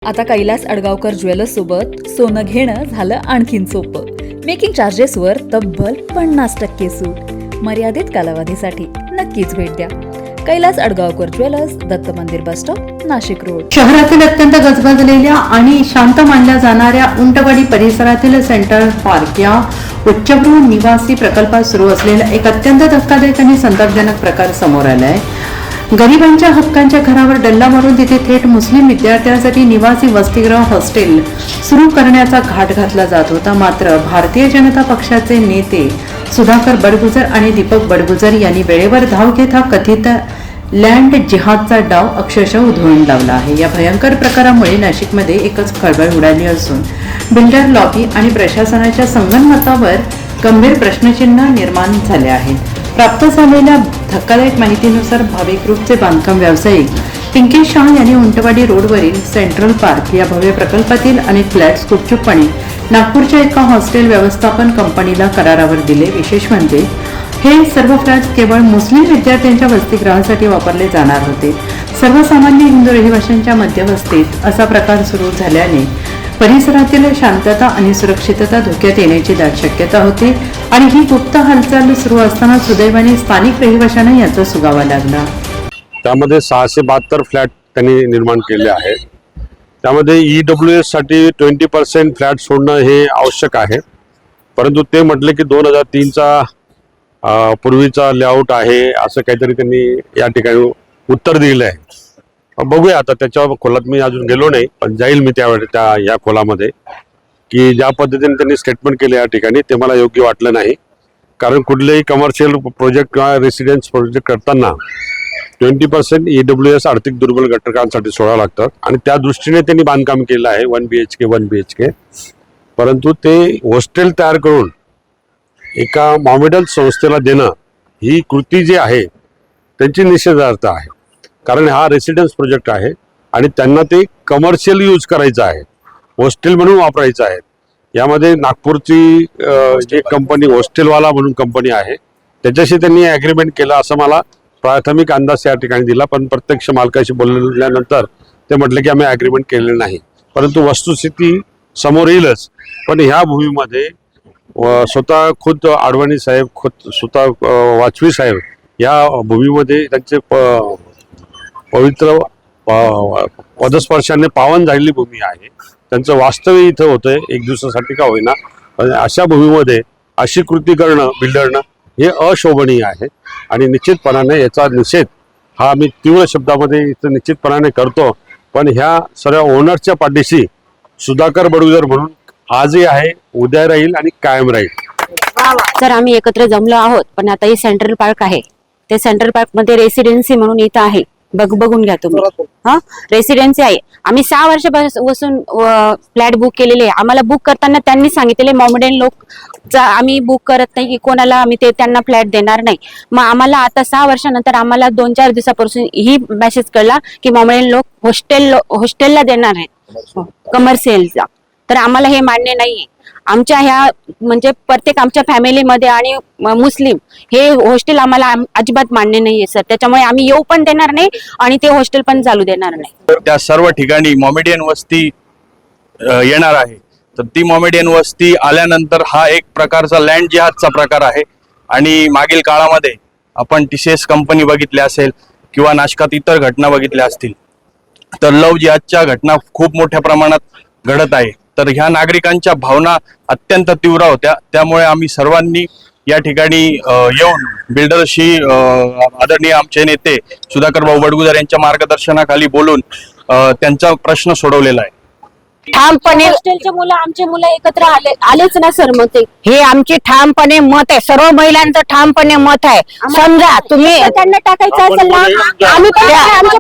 आता कैलास अडगावकर ज्वेलर्स सोबत सोनं घेणं झालं आणखीन सोपं. मेकिंग चार्जेसवर तब्बल 50% सूट. मर्यादित कालावधीसाठी नक्कीच भेट द्या. कैलास अडगावकर ज्वेलर्स, दत्त मंदिर बस स्टॉप, नाशिक रोड. शहरातील अत्यंत गजबजलेल्या आणि शांत मानल्या जाणाऱ्या उंटवाडी परिसरातील सेंट्रल पार्क या उच्चभ्रू निवासी प्रकल्पात सुरू असलेला एक अत्यंत धक्कादायक आणि संतापजनक प्रकार समोर आला आहे. गरिबांच्या हक्कांच्या घरावर डल्ला मारून तिथे थेट मुस्लिम विद्यार्थ्यांसाठी निवासी वसतिगृह हॉस्टेल सुरू करण्याचा घाट घातला जात होता. मात्र भारतीय जनता पक्षाचे नेते सुधाकर बडगुजर आणि दीपक बडगुजर यांनी वेळेवर धाव घेत हा कथित लँड जिहादचा डाव अक्षरशः उधळून लावला आहे. या भयंकर प्रकारामुळे नाशिकमध्ये एकच खळबळ उडाली असून बिल्डर लॉबी आणि प्रशासनाच्या संगनमतावर गंभीर प्रश्नचिन्ह निर्माण झाले आहेत. प्राप्त झालेल्या धक्कादायक माहितीनुसार भाविक ग्रुपचे बांधकाम व्यावसायिक पिंकी शाह यांनी उंटवाडी रोडवरील सेंट्रल पार्क या भव्य प्रकल्पातील अनेक फ्लॅट्स गुपचूपपणे नागपूरच्या एका हॉस्टेल व्यवस्थापन कंपनीला करारावर दिले. विशेष म्हणजे हे सर्व फ्लॅट्स केवळ मुस्लिम विद्यार्थ्यांच्या वसतिगृहासाठी वापरले जाणार होते. सर्वसामान्य हिंदू रहिवाशांच्या मध्यवस्तीत असा प्रकार सुरू झाल्याने परिसरातील शांतता आणि सुरक्षितता धोक्यात येण्याची दाट शक्यता होती आणि ही गुप्त हालचाल सुरू असताना सुदैवाने स्थानिक रहिवाशांना याचा सुगावा लागला. त्यामध्ये 672 फ्लॅट त्यांनी निर्माण केले आहेत. त्यामध्ये EWS साठी 20% फ्लॅट सोडणं हे आवश्यक आहे, परंतु ते म्हटले की 2003चा पूर्वीचा लेआउट आहे असं काहीतरी त्यांनी या ठिकाणी उत्तर दिलं आहे. बघूया आता त्याच्या खोलात मी अजून गेलो नाही, पण जाईल मी त्यावेळेस या खोलामध्ये की ज्या पद्धतीने त्यांनी स्टेटमेंट केले या ठिकाणी ते मला योग्य वाटलं नाही. कारण कुठलेही कमर्शियल प्रोजेक्ट किंवा रेसिडेन्स प्रोजेक्ट करताना 20% EWS आर्थिक दुर्बल घटकांसाठी सोडावं लागतं आणि त्या दृष्टीने त्यांनी बांधकाम केलं आहे 1 BHK. परंतु ते हॉस्टेल तयार करून एका मॉमेडल संस्थेला देणं ही कृती जी आहे त्यांची निषेधार्थ आहे. कारण हा रेसिडेन्स प्रोजेक्ट आहे आणि त्यांना ते कमर्शियल यूज करायचं आहे, हॉस्टेल म्हणून वापरायचं आहे. यामध्ये नागपूरची जी कंपनी हॉस्टेलवाला म्हणून कंपनी आहे त्याच्याशी त्यांनी ॲग्रीमेंट केलं असं मला प्राथमिक अंदाज या ठिकाणी दिला. पण प्रत्यक्ष मालकाशी बोलल्यानंतर ते म्हटले की आम्ही ॲग्रीमेंट केलेलं नाही. परंतु वस्तुस्थिती समोर येईलच. पण ह्या भूमीमध्ये स्वतः खुद आडवाणी साहेब, खुद स्वतः वाजपेयी साहेब या भूमीमध्ये त्यांचे पवित्र पदस्पर्शाने पावन झालेली भूमी आहे. त्यांचं वास्तव्य इथं होतंय एक दिवसासाठी का होईना. अशा भूमीमध्ये अशी कृती करणं बिल्डरनं हे अशोभनीय आहे आणि निश्चितपणाने याचा निषेध हा मी तीव्र शब्दामध्ये इथं निश्चितपणाने करतो. पण ह्या सर्व ओनरच्या पाठीशी सुधाकर बडगुजर म्हणून आजही आहे, उद्या राहील आणि कायम राहील. सर, आम्ही एकत्र जमलो आहोत, पण आता हे सेंट्रल पार्क आहे. ते सेंट्रल पार्क मध्ये रेसिडेन्सी म्हणून इथं आहे, बघून घ्या तुम्ही. हा, रेसिडेन्सी आहे. आम्ही 6 वर्षापासून फ्लॅट बुक केलेले आहे. आम्हाला बुक करताना त्यांनी सांगितलेले मॉमेडन लोक आम्ही बुक करत नाही की कोणाला आम्ही त्यांना फ्लॅट देणार नाही. मग आम्हाला आता 6 वर्षानंतर आम्हाला 2-4 दिवसापासून ही मेसेज कळला की मॉमेडन लोक हॉस्टेलला देणार आहेत, कमर्शियलचा. तर आम्हाला हे मान्य नाहीये. आमच्या ह्या म्हणजे प्रत्येक आमच्या फॅमिलीमध्ये आणि मुस्लिम हे हॉस्टेल आम्हाला अजिबात मान्य नाहीये सर. त्याच्यामुळे आम्ही येऊ पण देणार नाही आणि ते हॉस्टेल पण चालू देणार नाही. त्या सर्व ठिकाणी मॉमेडियन वस्ती येणार आहे. तर ती मॉमेडियन वस्ती आल्यानंतर हा एक प्रकारचा लँड जिहादचा प्रकार आहे. आणि मागील काळामध्ये आपण TCS कंपनी बघितली असेल किंवा नाशकात इतर घटना बघितल्या असतील, तर लव जिहादच्या घटना खूप मोठ्या प्रमाणात घडत आहे. तर ह्या नागरिकांच्या भावना अत्यंत तीव्र होत्या. त्यामुळे आम्ही सर्वांनी या ठिकाणी येऊन बिल्डरशी आदरणीय आमचे नेते सुधाकर भाऊ बडगुजर यांच्या मार्गदर्शनाखाली बोलून त्यांचा प्रश्न सोडवलेला आहे. ठामपणे हॉस्टेलचे मुलं आमचे मुलं एकत्र आलेच ना सर. मग हे आमचे ठामपणे मत आहे, सर्व महिलांचं ठामपणे मत आहे. समजा तुम्ही त्यांना टाकायचं असेल ना, आम्ही पण आमचे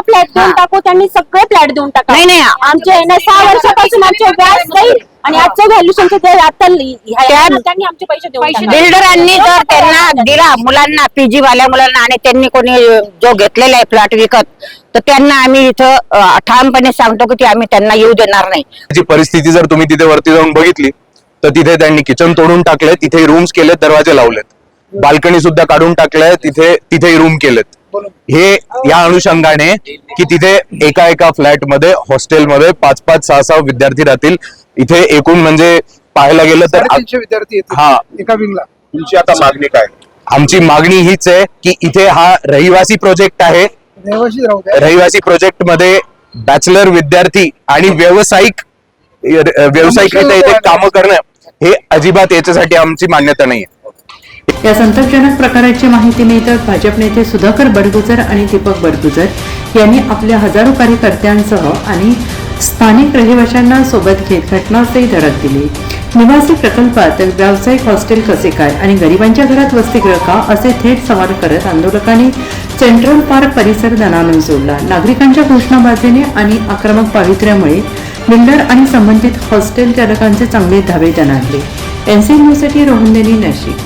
फ्लॅट देऊन टाकू. त्यांनी सगळे फ्लॅट देऊन टाका. नाही, आमचे 6 वर्षापासून आमचे व्याज जाईल आणि आजचं व्हॅल्युएशन त्यांनी आमचे पैसे देऊन बिल्डरांनी जर त्यांना दिला मुलांना, PG वाल्या मुलांना, आणि त्यांनी कोणी जो घेतलेला आहे फ्लॅट विकत, तर त्यांना आम्ही इथं ठामपणे सांगतो की आम्ही त्यांना येऊ देणार नाही. जी परिस्थिती जर तुम्ही तिथे वरती जाऊन बघितली तर तिथे त्यांनी किचन तोडून टाकले, तिथे रूम्स केलेत, दरवाजे लावलेत, बाल्कनी सुद्धा काढून टाकले, तिथे रूम केलेत. हे या अनुषंगाने की तिथे एका फ्लॅटमध्ये हॉस्टेलमध्ये 5-5, 6-6 विद्यार्थी राहतील. इथे एकूण म्हणजे पाहायला गेलं तर 350 विद्यार्थी येतील हा. एका विंगला. तुमची आता मागणी काय? आमची मागणी हीच आहे की इथे हा रहिवासी प्रोजेक्ट आहे. रहिवासी राहू द्या. रहिवासी प्रोजेक्ट मध्ये बॅचलर विद्यार्थी आणि व्यावसायिकरित्या इथे कामं करणं हे अजिबात याच्यासाठी आमची मान्यता नाही. या संतापजनक प्रकाराची माहिती मिळताच भाजप नेते सुधाकर बडगुजर आणि दीपक बडगुजर यांनी आपल्या हजारो कार्यकर्त्यांसह आणि स्थानिक रहिवाशांना सोबत घेत घटनास्थळी धडक दिली. निवासी प्रकल्पात व्यावसायिक हॉस्टेल कसे काय आणि गरिबांच्या घरात वसतिगृह का असे थेट सवाल करत आंदोलकांनी सेंट्रल पार्क परिसर दणाणून सोडला. नागरिकांच्या घोषणाबाजीने आणि आक्रमक पावित्र्यामुळे बिल्डर आणि संबंधित हॉस्टेल चालकांचे चांगले धाबे दणाणले. NC न्यूजसाठी रोहन देनी, नाशिक.